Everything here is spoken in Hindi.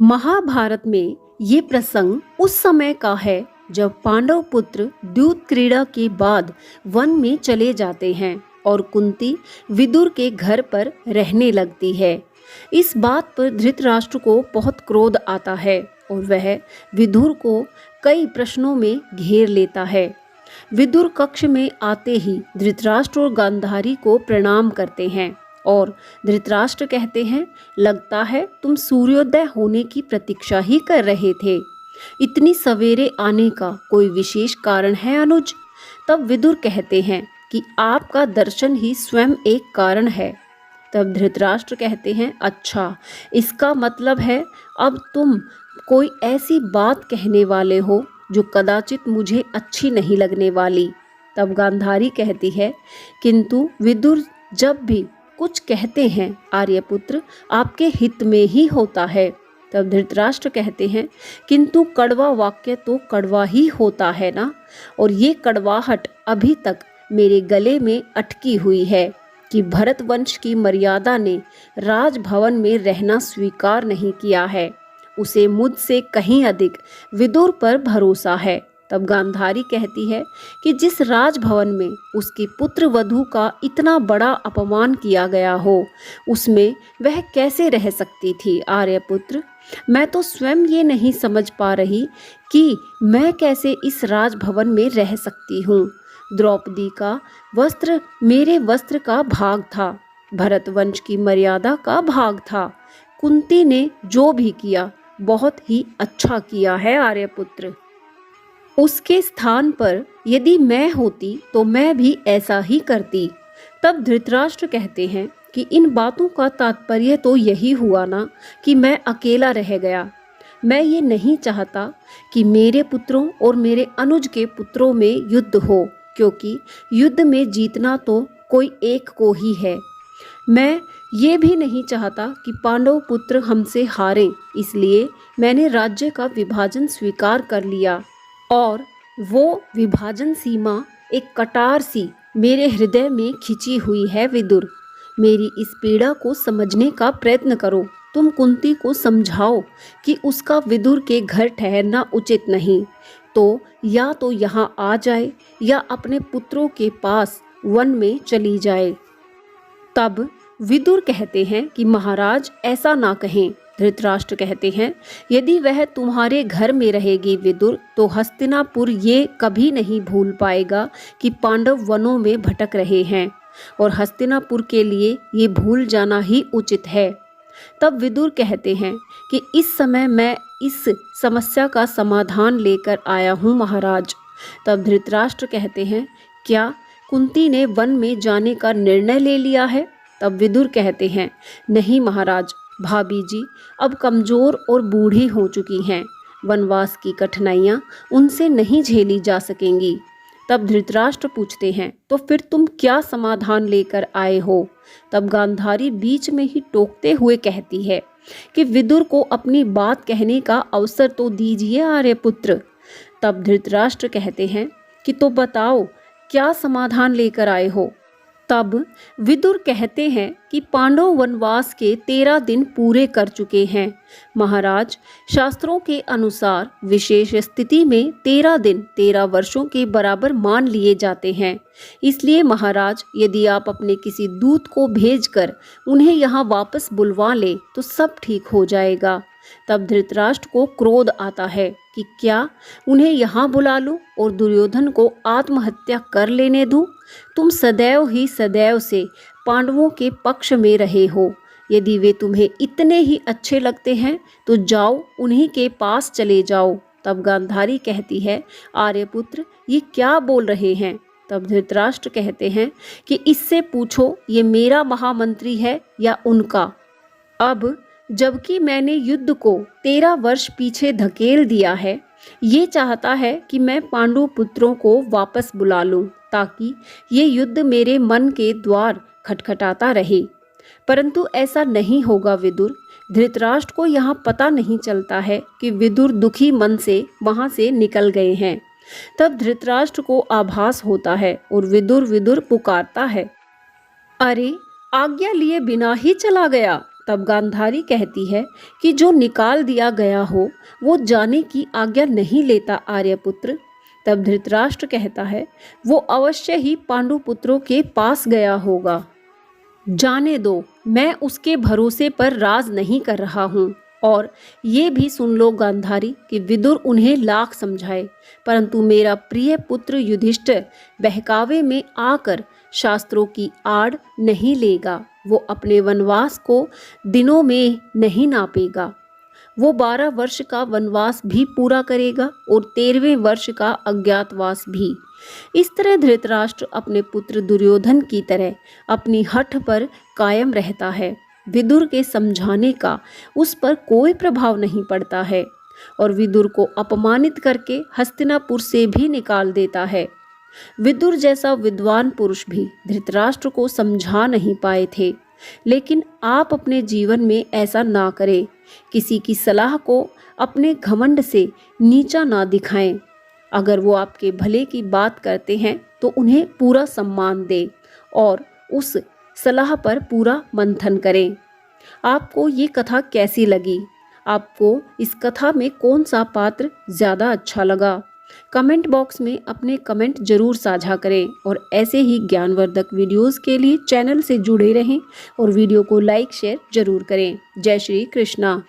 महाभारत में ये प्रसंग उस समय का है जब पांडव पुत्र द्यूत क्रीड़ा के बाद वन में चले जाते हैं और कुंती विदुर के घर पर रहने लगती है। इस बात पर धृतराष्ट्र को बहुत क्रोध आता है और वह विदुर को कई प्रश्नों में घेर लेता है। विदुर कक्ष में आते ही धृतराष्ट्र और गांधारी को प्रणाम करते हैं और धृतराष्ट्र कहते हैं, लगता है तुम सूर्योदय होने की प्रतीक्षा ही कर रहे थे। इतनी सवेरे आने का कोई विशेष कारण है अनुज? तब विदुर कहते हैं कि आपका दर्शन ही स्वयं एक कारण है। तब धृतराष्ट्र कहते हैं, अच्छा, इसका मतलब है अब तुम कोई ऐसी बात कहने वाले हो जो कदाचित मुझे अच्छी नहीं लगने वाली। तब गांधारी कहती है, किंतु विदुर जब भी कुछ कहते हैं आर्यपुत्र आपके हित में ही होता है। तब धृतराष्ट्र कहते हैं, किंतु कड़वा वाक्य तो कड़वा ही होता है ना, और ये कड़वाहट अभी तक मेरे गले में अटकी हुई है कि भरत वंश की मर्यादा ने राजभवन में रहना स्वीकार नहीं किया है। उसे मुझसे कहीं अधिक विदुर पर भरोसा है। तब गांधारी कहती है कि जिस राजभवन में उसकी पुत्र वधू का इतना बड़ा अपमान किया गया हो, उसमें वह कैसे रह सकती थी आर्यपुत्र? मैं तो स्वयं ये नहीं समझ पा रही कि मैं कैसे इस राजभवन में रह सकती हूँ। द्रौपदी का वस्त्र मेरे वस्त्र का भाग था, भरत वंश की मर्यादा का भाग था। कुंती ने जो भी किया बहुत ही अच्छा किया है आर्यपुत्र। उसके स्थान पर यदि मैं होती तो मैं भी ऐसा ही करती। तब धृतराष्ट्र कहते हैं कि इन बातों का तात्पर्य तो यही हुआ ना कि मैं अकेला रह गया। मैं ये नहीं चाहता कि मेरे पुत्रों और मेरे अनुज के पुत्रों में युद्ध हो, क्योंकि युद्ध में जीतना तो कोई एक को ही है। मैं ये भी नहीं चाहता कि पांडव पुत्र हमसे हारें, इसलिए मैंने राज्य का विभाजन स्वीकार कर लिया और वो विभाजन सीमा एक कटार सी मेरे हृदय में खिंची हुई है। विदुर, मेरी इस पीड़ा को समझने का प्रयत्न करो। तुम कुंती को समझाओ कि उसका विदुर के घर ठहरना उचित नहीं, तो या तो यहाँ आ जाए या अपने पुत्रों के पास वन में चली जाए। तब विदुर कहते हैं कि महाराज ऐसा ना कहें। धृतराष्ट्र कहते हैं, यदि वह तुम्हारे घर में रहेगी विदुर, तो हस्तिनापुर ये कभी नहीं भूल पाएगा कि पांडव वनों में भटक रहे हैं, और हस्तिनापुर के लिए ये भूल जाना ही उचित है। तब विदुर कहते हैं कि इस समय मैं इस समस्या का समाधान लेकर आया हूँ महाराज। तब धृतराष्ट्र कहते हैं, क्या कुंती ने वन में जाने का निर्णय ले लिया है? तब विदुर कहते हैं, नहीं महाराज, भाभी जी अब कमज़ोर और बूढ़ी हो चुकी हैं। वनवास की कठिनाइयाँ उनसे नहीं झेली जा सकेंगी। तब धृतराष्ट्र पूछते हैं, तो फिर तुम क्या समाधान लेकर आए हो? तब गांधारी बीच में ही टोकते हुए कहती है कि विदुर को अपनी बात कहने का अवसर तो दीजिए आर्यपुत्र। तब धृतराष्ट्र कहते हैं कि तो बताओ क्या समाधान लेकर आए हो? तब विदुर कहते हैं कि पांडव वनवास के 13 दिन पूरे कर चुके हैं महाराज। शास्त्रों के अनुसार विशेष स्थिति में 13 दिन 13 वर्षों के बराबर मान लिए जाते हैं। इसलिए महाराज, यदि आप अपने किसी दूत को भेजकर उन्हें यहाँ वापस बुलवा लें तो सब ठीक हो जाएगा। तब धृतराष्ट्र को क्रोध आता है कि क्या उन्हें यहाँ बुला लूं और दुर्योधन को आत्महत्या कर लेने दूं? तुम सदैव ही सदैव से पांडवों के पक्ष में रहे हो। यदि वे तुम्हें इतने ही अच्छे लगते हैं तो जाओ, उन्हीं के पास चले जाओ। तब गांधारी कहती है, आर्यपुत्र ये क्या बोल रहे हैं? तब धृतराष्ट्र कहते हैं कि इससे पूछो ये मेरा महामंत्री है या उनका। अब जबकि मैंने युद्ध को 13 वर्ष पीछे धकेल दिया है, ये चाहता है कि मैं पांडु पुत्रों को वापस बुला लूं ताकि ये युद्ध मेरे मन के द्वार खटखटाता रहे। परंतु ऐसा नहीं होगा विदुर। धृतराष्ट्र को यहाँ पता नहीं चलता है कि विदुर दुखी मन से वहाँ से निकल गए हैं। तब धृतराष्ट्र को आभास होता है और विदुर विदुर पुकारता है, अरे आज्ञा लिए बिना ही चला गया। तब गांधारी कहती है कि जो निकाल दिया गया हो वो जाने की आज्ञा नहीं लेता आर्यपुत्र। तब धृतराष्ट्र कहता है वो अवश्य ही पांडु पुत्रों के पास गया होगा। जाने दो, मैं उसके भरोसे पर राज नहीं कर रहा हूँ। और ये भी सुन लो गांधारी कि विदुर उन्हें लाख समझाए, परंतु मेरा प्रिय पुत्र युधिष्ठिर बहकावे में आकर शास्त्रों की आड़ नहीं लेगा। वो अपने वनवास को दिनों में नहीं नापेगा। वो 12 वर्ष का वनवास भी पूरा करेगा और 13वें वर्ष का अज्ञातवास भी। इस तरह धृतराष्ट्र अपने पुत्र दुर्योधन की तरह अपनी हठ पर कायम रहता है। विदुर के समझाने का उस पर कोई प्रभाव नहीं पड़ता है और विदुर को अपमानित करके हस्तिनापुर से भी निकाल देता है। विदुर जैसा विद्वान पुरुष भी धृतराष्ट्र को समझा नहीं पाए थे। लेकिन आप अपने जीवन में ऐसा ना करें। किसी की सलाह को अपने घमंड से नीचा ना दिखाएं। अगर वो आपके भले की बात करते हैं तो उन्हें पूरा सम्मान दें और उस सलाह पर पूरा मंथन करें। आपको ये कथा कैसी लगी? आपको इस कथा में कौन सा पात्र ज़्यादा अच्छा लगा? कमेंट बॉक्स में अपने कमेंट जरूर साझा करें और ऐसे ही ज्ञानवर्धक वीडियोस के लिए चैनल से जुड़े रहें और वीडियो को लाइक शेयर जरूर करें। जय श्री कृष्णा।